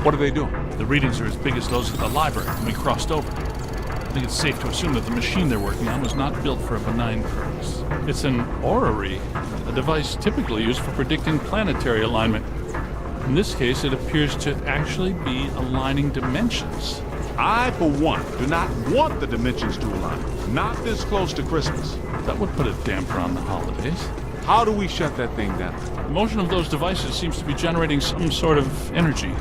What are they doing? The readings are as big as those at the library when we crossed over. I think it's safe to assume that the machine they're working on was not built for a benign purpose. It's an orrery, a device typically used for predicting planetary alignment. In this case, it appears to actually be aligning dimensions. I, for one, do not want the dimensions to align. Not this close to Christmas. That would put a damper on the holidays. How do we shut that thing down? The motion of those devices seems to be generating some sort of energy.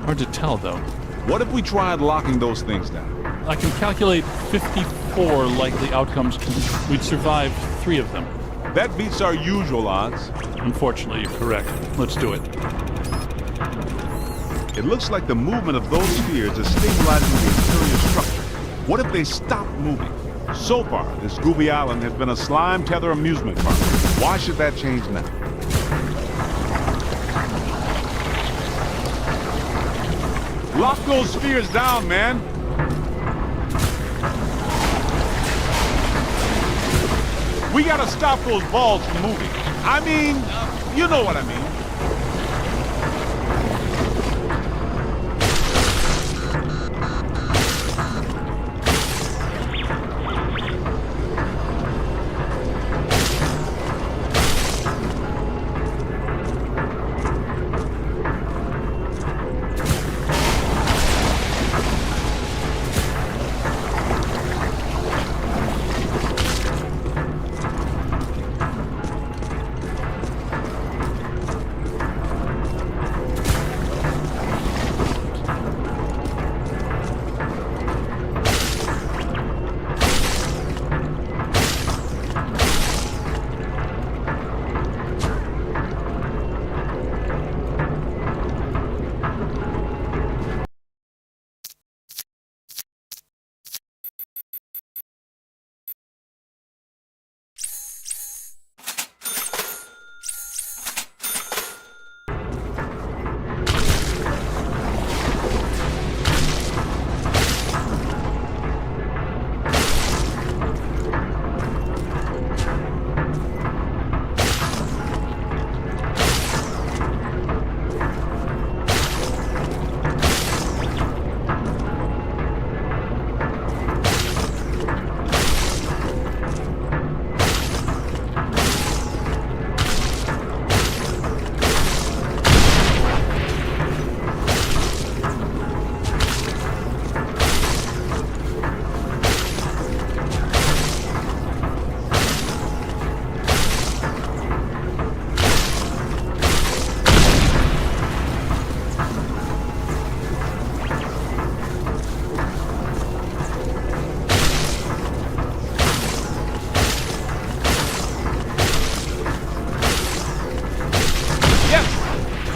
Hard to tell, though. What if we tried locking those things down? I can calculate 54 likely outcomes. We'd survive 3 of them. That beats our usual odds. Unfortunately, you're correct. Let's do it. It looks like the movement of those spheres is stabilizing the interior structure. What if they stop moving? So far, this Gooby Island has been a slime tether amusement park. Why should that change now? Lock those spheres down, man! We gotta stop those balls from moving. I mean, you know what I mean.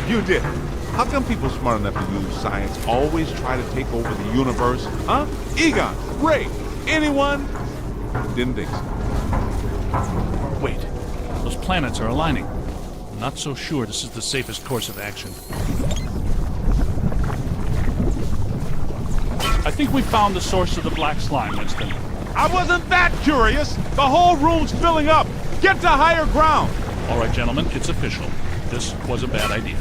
You did. How come people smart enough to use science always try to take over the universe? Huh? Egon, Ray, anyone? Didn't think so. Wait, those planets are aligning. I'm not so sure this is the safest course of action. I think we found the source of the black slime, Winston. I wasn't that curious. The whole room's filling up. Get to higher ground. All right, gentlemen, it's official. This was a bad idea.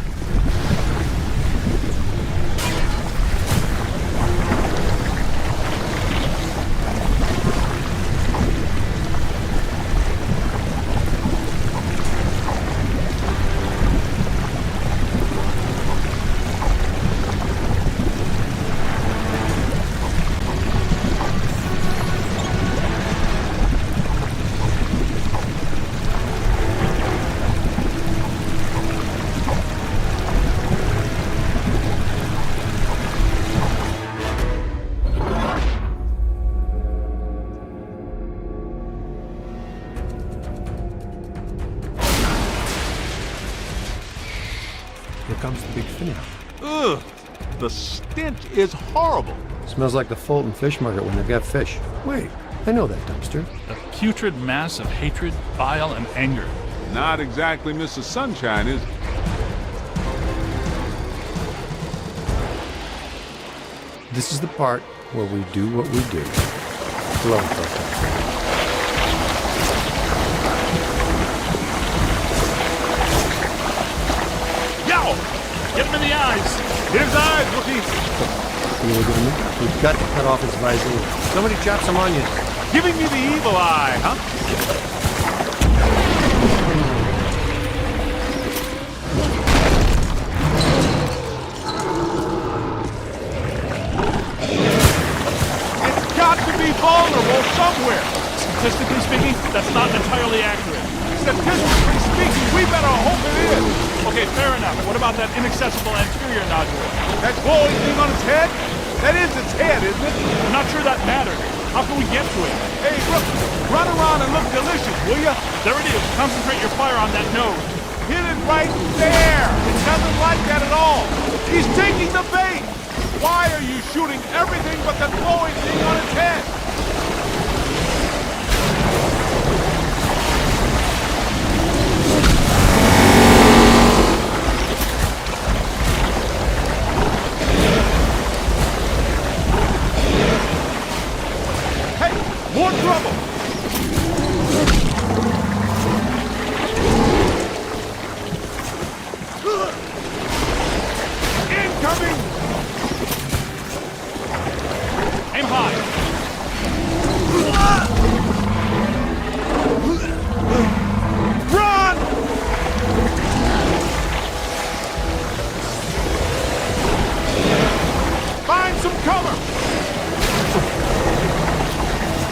Here comes the big finale. Ugh, the stench is horrible. Smells like the Fulton Fish Market when they've got fish. Wait, I know that dumpster. A putrid mass of hatred, bile, and anger. Not exactly Mrs. Sunshine, is it? This is the part where we do what we do. Blow protest. Get him in the eyes! His eyes, rookie! You know what we're doing there? We've got to cut off his visor. Somebody chop some onions. Giving me the evil eye, huh? It's got to be vulnerable somewhere. Statistically speaking, that's not entirely accurate. Statistically speaking, we better hope it is. Okay, fair enough. What about that inaccessible anterior nodule? That glowing thing on its head? That is its head, isn't it? I'm not sure that matters. How can we get to it? Hey, look, run around and look delicious, will ya? There it is. Concentrate your fire on that nose. Hit it right there. It doesn't like that at all. He's taking the bait. Why are you shooting everything but the glowing thing on its head? Hey, more trouble. Incoming! Aim high. Run! Find some cover!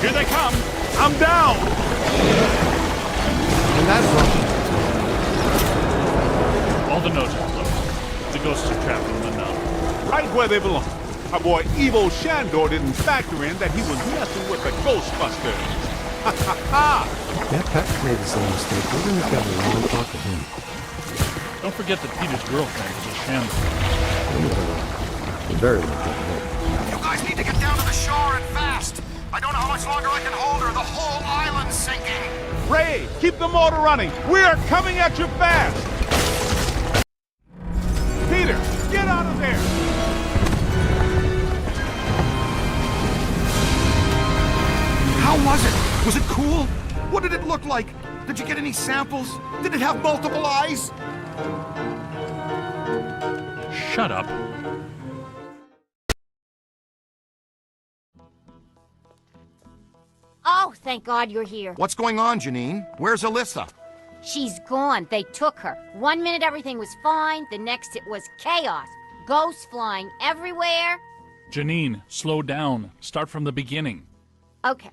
Here they come. I'm down! And that's wrong. All the nodes are closed. The ghosts are trapped in the node. Right where they belong. Our boy Evo Shandor didn't factor in that he was messing with the Ghostbusters. Ha ha ha! Yeah, Pat made the same mistake. We're going to have a long talk with him. Don't forget that Peter's girlfriend is a shambles. Very well. You guys need to get down to the shore and fast. I don't know how much longer I can hold her. The whole island's sinking. Ray, keep the motor running. We are coming at you fast. Peter, get out of there. How was it? Was it cool? What did it look like? Did you get any samples? Did it have multiple eyes? Shut up. Oh, thank God you're here. What's going on, Janine? Where's Alyssa? She's gone. They took her. 1 minute everything was fine, the next it was chaos. Ghosts flying everywhere. Janine, slow down. Start from the beginning. Okay.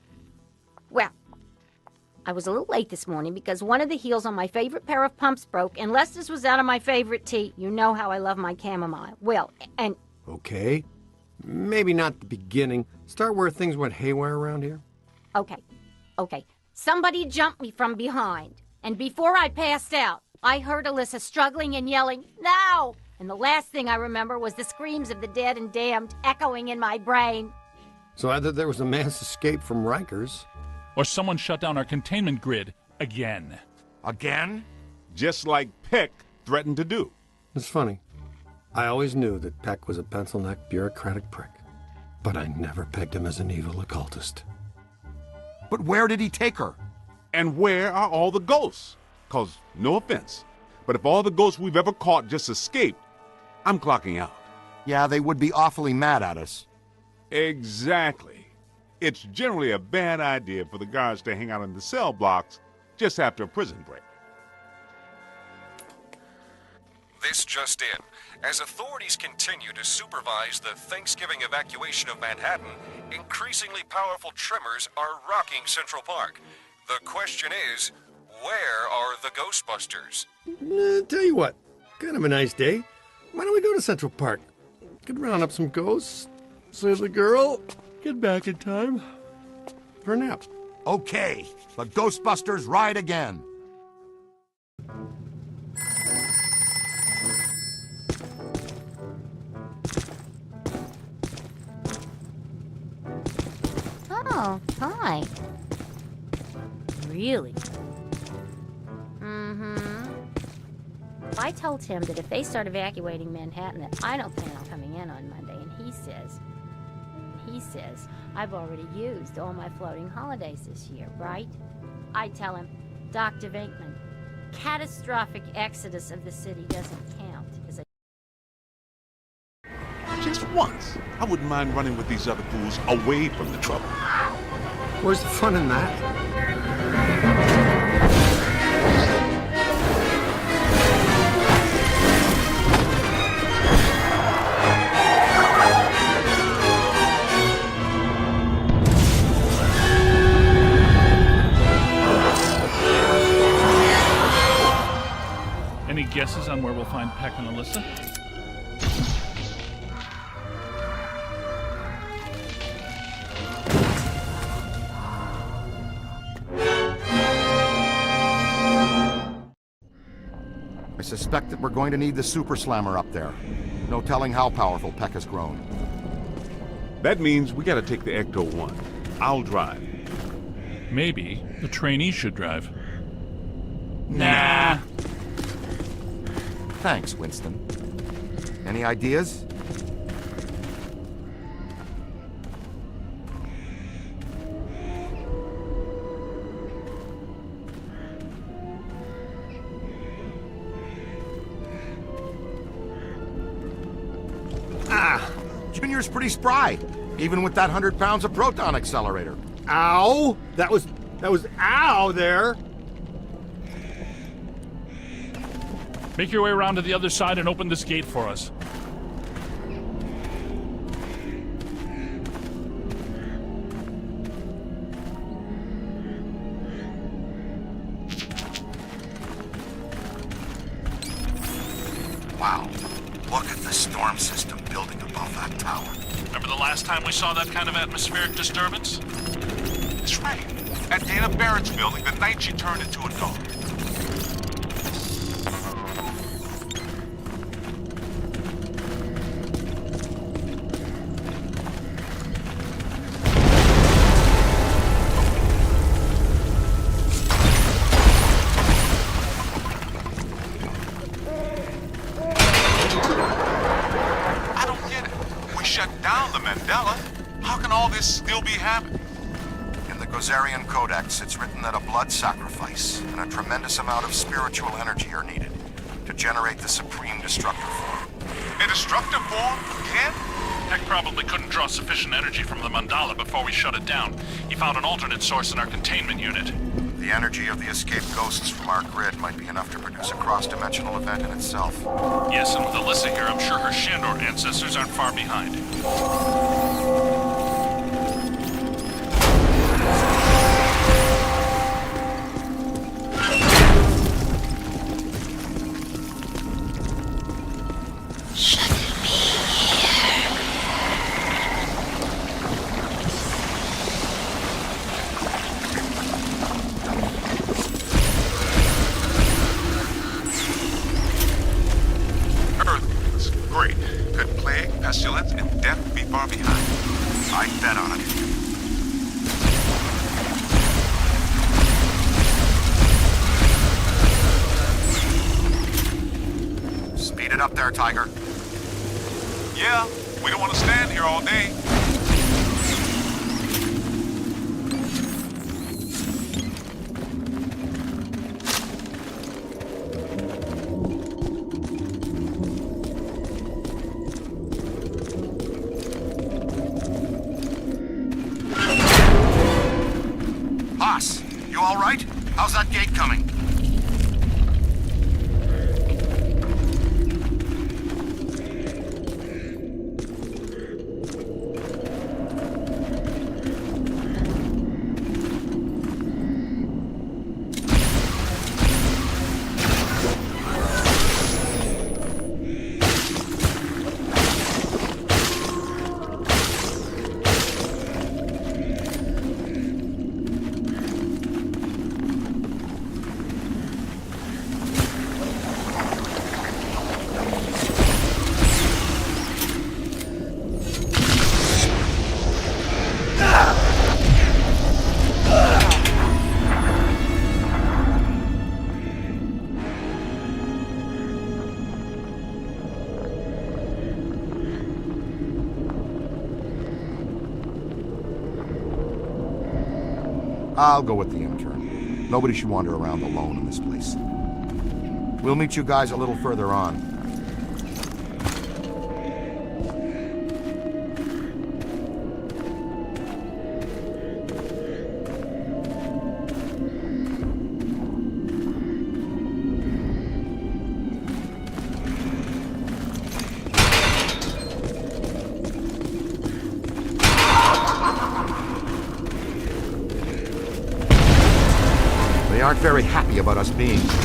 Well, I was a little late this morning because one of the heels on my favorite pair of pumps broke, and Lester's was out of my favorite tea. You know how I love my chamomile. Well, and... Okay. Maybe not the beginning. Start where things went haywire around here. Okay. Somebody jumped me from behind. And before I passed out, I heard Alyssa struggling and yelling, "No!" And the last thing I remember was the screams of the dead and damned echoing in my brain. So either there was a mass escape from Rikers. Or someone shut down our containment grid again. Again? Just like Peck threatened to do. It's funny. I always knew that Peck was a pencil-necked, bureaucratic prick. But I never pegged him as an evil occultist. But where did he take her? And where are all the ghosts? Cause, no offense, but if all the ghosts we've ever caught just escaped, I'm clocking out. Yeah, they would be awfully mad at us. Exactly. It's generally a bad idea for the guards to hang out in the cell blocks just after a prison break. This just in. As authorities continue to supervise the Thanksgiving evacuation of Manhattan, increasingly powerful tremors are rocking Central Park. The question is, where are the Ghostbusters? Tell you what, kind of a nice day. Why don't we go to Central Park? Could round up some ghosts, save the girl, get back in time for a nap. Okay, the Ghostbusters ride again. Oh, hi. Really? I told him that if they start evacuating Manhattan, that I don't plan on coming in on Monday, and he says, I've already used all my floating holidays this year, right? I tell him, Dr. Vinkman, catastrophic exodus of the city doesn't count as a... Just once. I wouldn't mind running with these other fools away from the trouble. Where's the fun in that? Any guesses on where we'll find Peck and Alyssa? I suspect that we're going to need the Super Slammer up there. No telling how powerful Peck has grown. That means we gotta take the Ecto-1. I'll drive. Maybe the trainee should drive. Nah. Thanks, Winston. Any ideas? Junior's pretty spry, even with that 100 pounds of proton accelerator. Ow! That was ow there. Make your way around to the other side and open this gate for us. Wow. Look at the storm system building above that tower. Remember the last time we saw that kind of atmospheric disturbance? That's right. At Dana Barrett's building the night she turned into a dog. I don't get it. We shut down the Mandela. How can all this still be happening? In the Gozerian Codex, it's written that a blood sacrifice and a tremendous amount of spiritual energy are needed to generate the supreme destructor form. A destructive form? Ken? Peck probably couldn't draw sufficient energy from the mandala before we shut it down. He found an alternate source in our containment unit. The energy of the escaped ghosts from our grid might be enough to produce a cross-dimensional event in itself. Yes, and with Alyssa here, I'm sure her Shandor ancestors aren't far behind. Earth is great. Could plague, pestilence, and death be far behind? I'd bet on it. Speed it up there, Tiger. Yeah, we don't want to stand here all day. Haas, you all right? How's that gate coming? I'll go with the intern. Nobody should wander around alone in this place. We'll meet you guys a little further on. aren't very happy about us being here.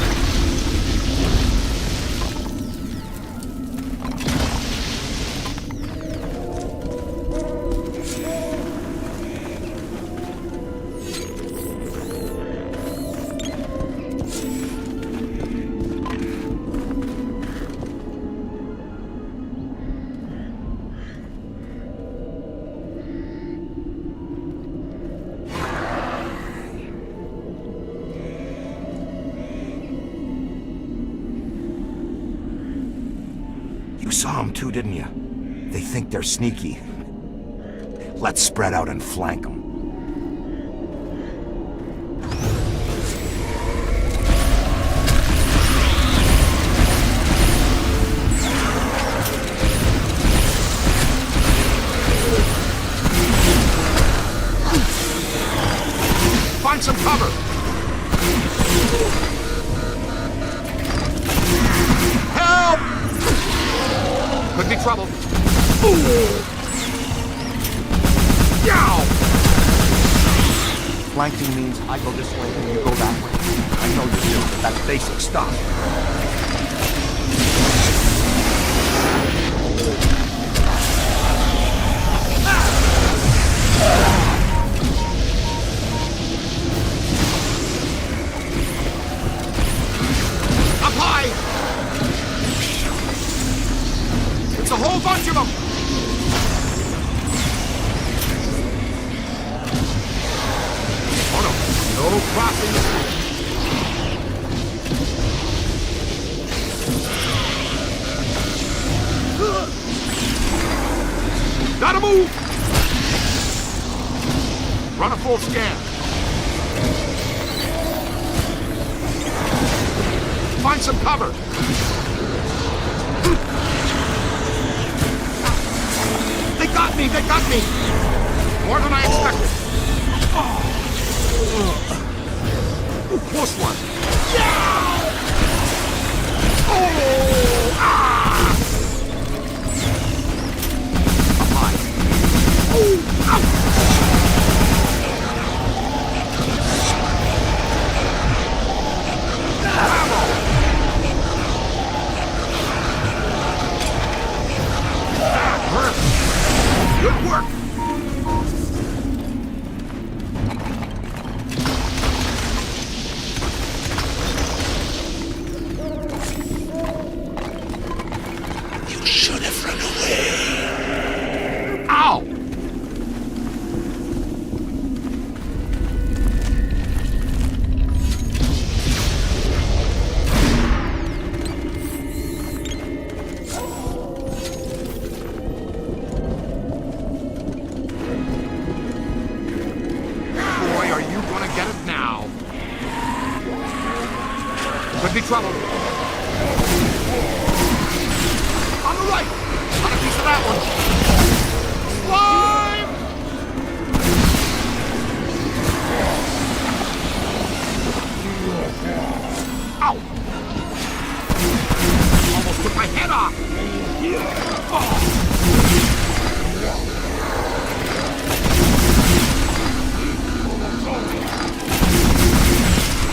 You saw them too, didn't you? They think they're sneaky. Let's spread out and flank them. Find some cover! Help! Could be trouble. Yow! Flanking means I go this way and you go that way. I know you do, but that's basic stuff. Up high! It's a whole bunch of them! Oh no, no crossing the street. Gotta move! Run a full scan. Find some cover. They got me! They got me! More than I expected. Close one. Oh! Ah! Up high. Oh! Ow! Bravo! That hurt. Good work. You should have run away. Ow! Boy, are you gonna get it now? Could be trouble. On the right! Got a piece of that one. Slime! Ow! Almost took my head off! Oh.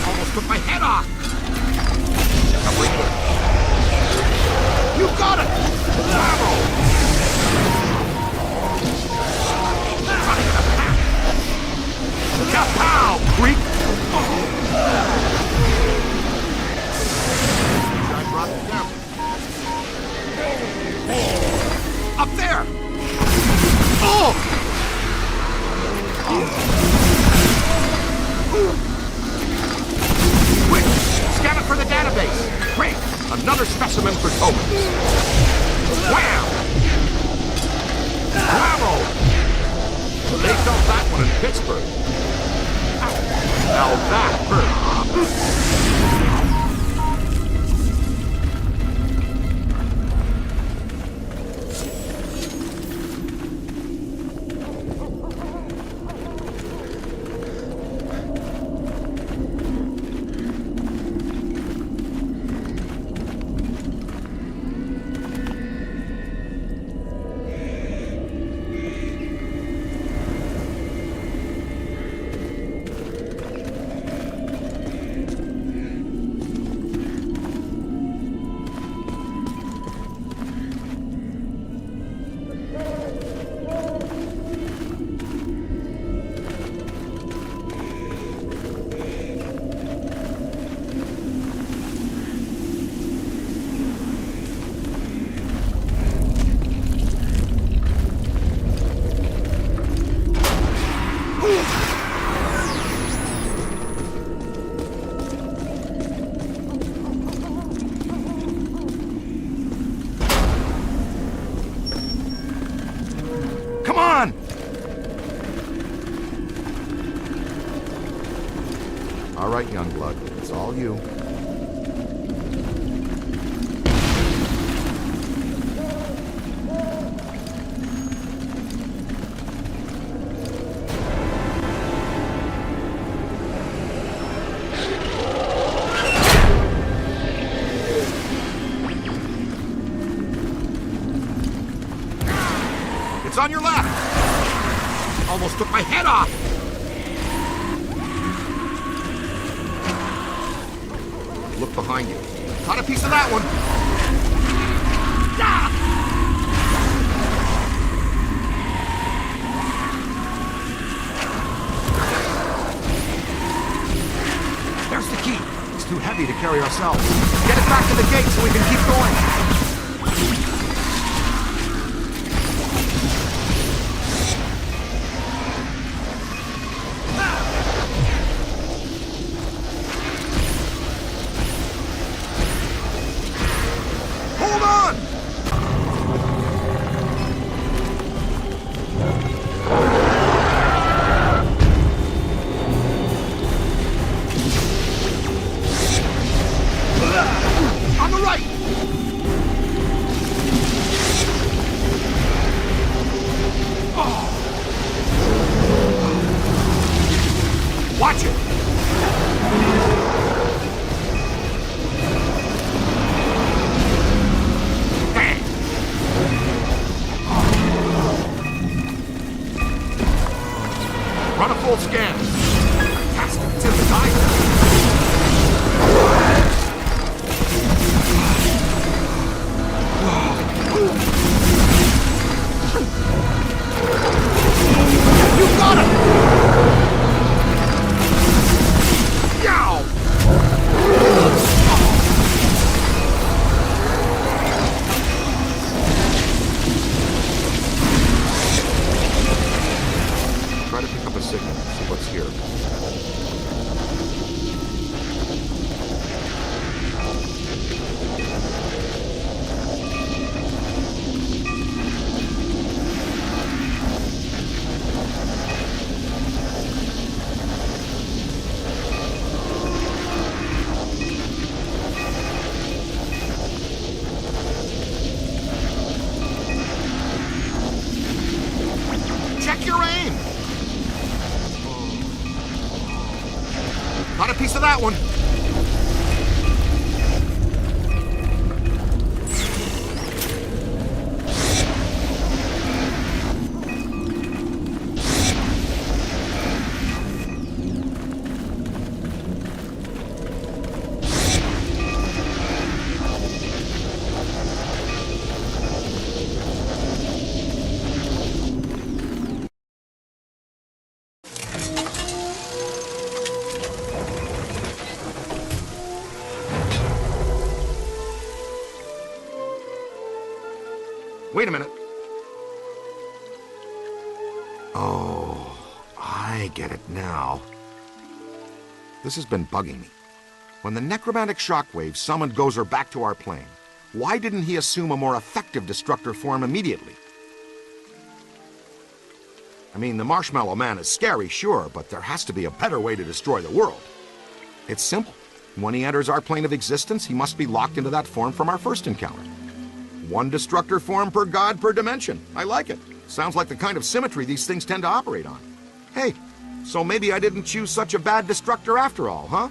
Almost took my head off! You got it! Bravo! Running in a pack! Kapow, creep! I brought it down. Up there! Oh! Quick! Scan it for the database! Great! Another specimen for Tobin. Wham! Bravo! They felt that one in Pittsburgh. Now that hurt. right, Youngblood. It's all you. It's on your left! Almost took my head off! Look behind you. Caught a piece of that one! Ah! There's the key. It's too heavy to carry ourselves. Get it back to the gate so we can keep going. On the right! Oh. Watch it! Bang! Run a full scan. Fantastic. It's in the time. You got him! Yow! Try to pick up a signal, see what's here. Check your aim! Got a piece of that one. Wait a minute. Oh, I get it now. This has been bugging me. When the necromantic shockwave summoned Gozer back to our plane, why didn't he assume a more effective destructor form immediately? I mean, the Marshmallow Man is scary, sure, but there has to be a better way to destroy the world. It's simple. When he enters our plane of existence, he must be locked into that form from our first encounter. One destructor form per god per dimension. I like it. Sounds like the kind of symmetry these things tend to operate on. Hey, so maybe I didn't choose such a bad destructor after all, huh?